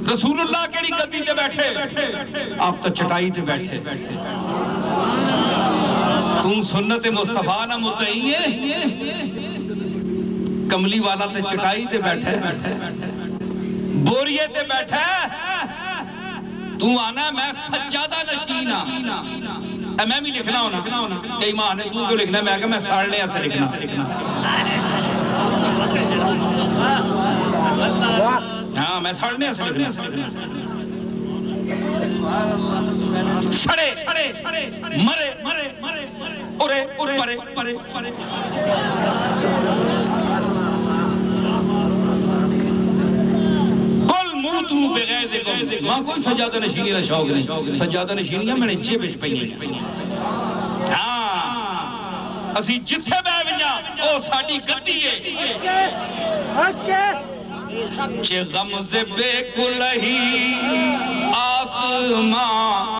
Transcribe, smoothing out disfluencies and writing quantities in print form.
رسول اللہ کیڑی گدی تے بیٹھے آپ تو چٹائی تے بیٹھے تم سنت مصطفیٰ نہ متعین ہے کملی والا تے چٹائی تے بیٹھے بوریے تے بیٹھے تو آنا میں سجادہ نشین ہاں میں بھی لکھنا ہونا کہ ایمان ہے تو کیوں لکھنا میں کہ میں ساڑھنے سے لکھنا ہاں میں ساڑھنے سے لکھنا سڑے مرے ارے پرے ماں کوئی سجادہ نشینی کا شوق نہیں سجادہ نشینیاں میں نے جیب وچ پئی ہاں اسی جتھے بہ ویاں او ساڈی گدی ہے چے غم زے بے کلہی